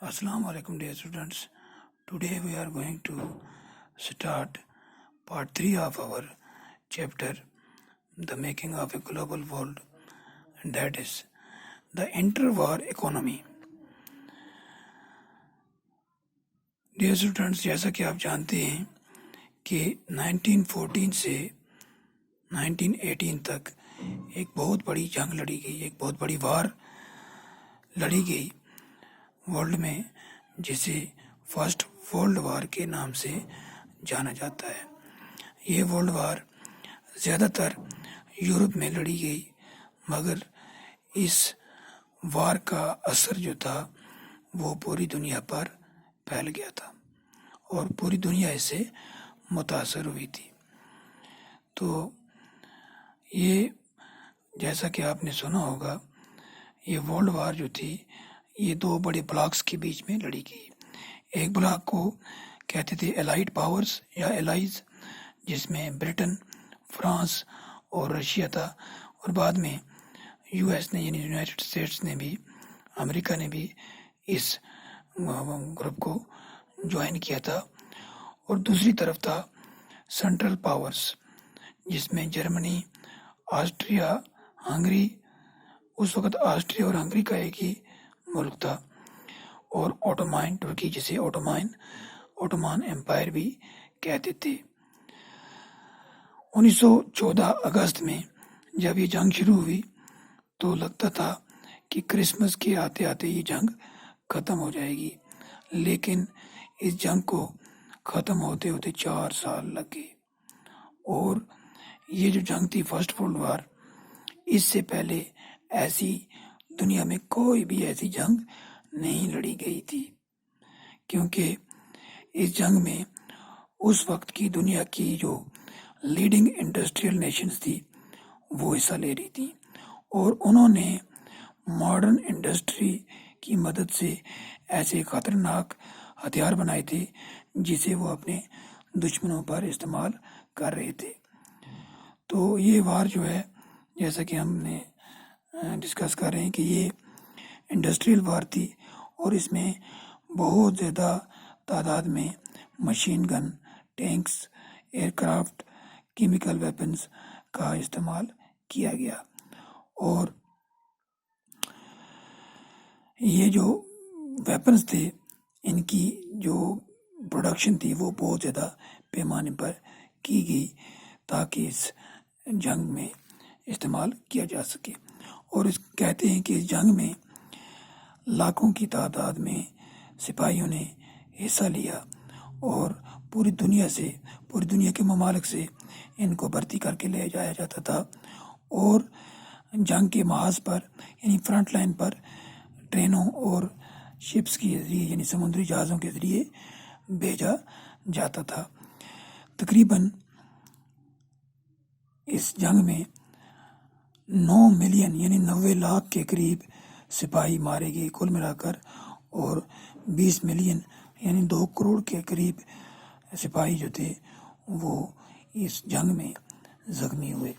Assalamu alaikum dear students. Today we are going to start part 3 of our chapter The Making of a Global World, and that is the Interwar Economy. Dear students, जैसा कि आप जानते हैं कि 1914 से 1918 तक एक बहुत बड़ी जंग लड़ी गई, एक बहुत बड़ी वार लड़ी गई वर्ल्ड में, जिसे फर्स्ट वर्ल्ड वार के नाम से जाना जाता है। ये वर्ल्ड वार ज़्यादातर यूरोप में लड़ी गई, मगर इस वार का असर जो था वो पूरी दुनिया पर फैल गया था और पूरी दुनिया इससे मुतासर हुई थी। तो ये जैसा कि आपने सुना होगा, ये वर्ल्ड वार जो थी ये दो बड़े ब्लॉक्स के बीच में लड़ी गई। एक ब्लॉक को कहते थे एलाइड पावर्स या एलाइज, जिसमें ब्रिटेन, फ्रांस और रशिया था, और बाद में यूएस ने यानी यूनाइटेड स्टेट्स ने भी, अमेरिका ने भी इस ग्रुप को ज्वाइन किया था। और दूसरी तरफ था सेंट्रल पावर्स, जिसमें जर्मनी, ऑस्ट्रिया, हंगरी, उस वक्त ऑस्ट्रिया और हंगरी का एक ही मुल्क था, और ओटोमान तुर्की, जिसे ओटोमान एम्पायर भी कहते थे। 1914 अगस्त में जब ये जंग शुरू हुई तो लगता था कि क्रिसमस के आते आते ये जंग ख़त्म हो जाएगी, लेकिन इस जंग को ख़त्म होते होते 4 साल लग गए। और ये जो जंग थी फर्स्ट वर्ल्ड वार, इससे पहले ऐसी दुनिया में कोई भी ऐसी जंग नहीं लड़ी गई थी, क्योंकि इस जंग में उस वक्त की दुनिया की जो लीडिंग इंडस्ट्रियल नेशंस थी वो हिस्सा ले रही थी, और उन्होंने मॉडर्न इंडस्ट्री की मदद से ऐसे खतरनाक हथियार बनाए थे जिसे वो अपने दुश्मनों पर इस्तेमाल कर रहे थे। तो ये वार जो है, जैसा कि हमने डिस्कस कर रहे हैं कि ये इंडस्ट्रियल वार थी, और इसमें बहुत ज़्यादा तादाद में machine gun, tanks, aircraft, chemical weapons का इस्तेमाल किया गया। और ये जो वेपन्स थे, इनकी जो प्रोडक्शन थी वो बहुत ज़्यादा पैमाने पर की गई ताकि इस जंग में इस्तेमाल किया जा सके। और इस कहते हैं कि इस जंग में लाखों की तादाद में सिपाहियों ने हिस्सा लिया, और पूरी दुनिया के ममालिक से इनको भर्ती करके ले जाया जाता था, और जंग के महाज पर यानी फ्रंट लाइन पर ट्रेनों और शिप्स के जरिए यानी समुद्री जहाज़ों के ज़रिए भेजा जाता था। तकरीबन इस जंग में 9 मिलियन यानी 90 लाख के करीब सिपाही मारे गए कुल मिलाकर, और 20 मिलियन यानी 2 करोड़ के करीब सिपाही जो थे वो इस जंग में ज़ख्मी हुए।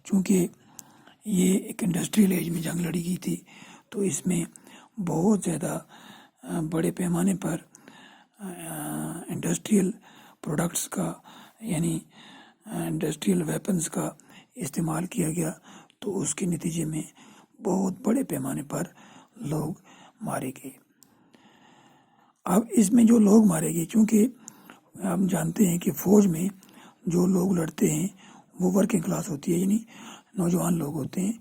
चूँकि ये एक इंडस्ट्रियल एज में जंग लड़ी गई थी, तो इसमें बहुत ज़्यादा बड़े पैमाने पर इंडस्ट्रियल प्रोडक्ट्स का यानी इंडस्ट्रियल वेपन्स का इस्तेमाल किया गया, तो उसके नतीजे में बहुत बड़े पैमाने पर लोग मारे गए। अब इसमें जो लोग मारे गए, चूँकि हम जानते हैं कि फ़ौज में जो लोग लड़ते हैं वो वर्किंग क्लास होती है, यानी नौजवान लोग होते हैं।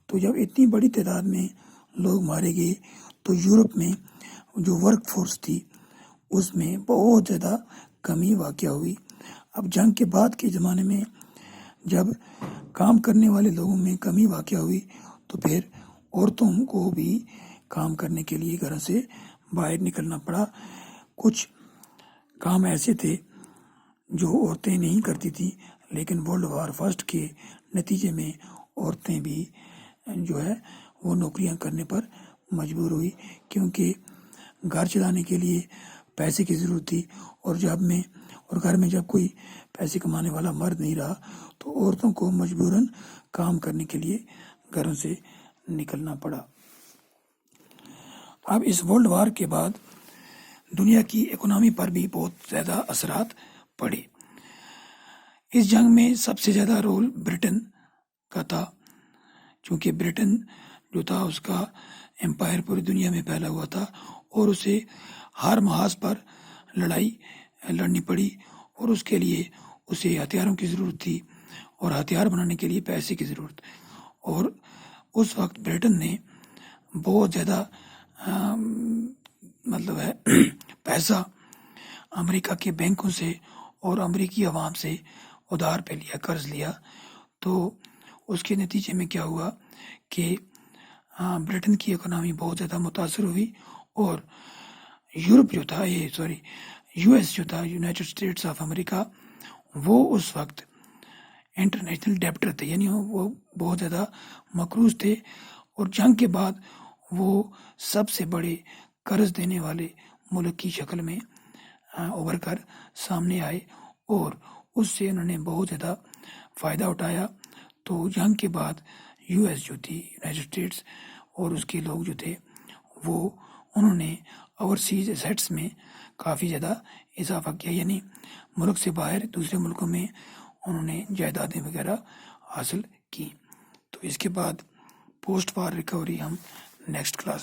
तो जब इतनी बड़ी तादाद में लोग मारे गए तो यूरोप में जो वर्क फोर्स थी उसमें बहुत ज़्यादा कमी वाक़या हुई। अब जंग के बाद के ज़माने में जब काम करने वाले लोगों में कमी वाक़या हुई तो फिर औरतों को भी काम करने के लिए घर से बाहर निकलना पड़ा। कुछ काम ऐसे थे जो औरतें नहीं करती थी, लेकिन वर्ल्ड वार फर्स्ट के नतीजे में औरतें भी जो है वो नौकरियां करने पर मजबूर हुई, क्योंकि घर चलाने के लिए पैसे की ज़रूरत थी, और घर में जब कोई पैसे कमाने वाला मर्द नहीं रहा तो औरतों को मजबूरन काम करने के लिए घरों से निकलना पड़ा। اب اس ورلڈ وار کے بعد دنیا کی اکنامی پر بھی بہت زیادہ اثرات پڑے. اس جنگ میں سب سے زیادہ رول برٹن کا تھا، چونکہ برٹن جو تھا اس کا امپائر پوری دنیا میں پھیلا ہوا تھا اور اسے ہر محاذ پر لڑائی لڑنی پڑی، اور اس کے لیے اسے ہتھیاروں کی ضرورت تھی اور ہتھیار بنانے کے لیے پیسے کی ضرورت. اور اس وقت برٹن نے بہت زیادہ مطلب ہے پیسہ امریکہ کے بینکوں سے اور امریکی عوام سے ادھار پہ لیا، قرض لیا. تو اس کے نتیجے میں کیا ہوا کہ برٹن کی اکنامی بہت زیادہ متاثر ہوئی، اور یورپ جو تھا یو ایس جو تھا، یونائٹڈ اسٹیٹس آف امریکہ، وہ اس وقت انٹرنیشنل ڈیبٹر تھے، یعنی وہ بہت زیادہ مقروض تھے، اور جنگ کے بعد وہ سب سے بڑے قرض دینے والے ملک کی شکل میں ابھر کر سامنے آئے، اور اس سے انہوں نے بہت زیادہ فائدہ اٹھایا. تو جنگ کے بعد یو ایس جو تھی، یونائٹڈ اسٹیٹس، اور اس کے لوگ جو تھے وہ انہوں نے اوورسیز ایسیٹس میں کافی زیادہ اضافہ کیا، یعنی ملک سے باہر دوسرے ملکوں میں انہوں نے جائیدادیں وغیرہ حاصل کی. تو اس کے بعد پوسٹ وار ریکوری ہم نیکسٹ کلاس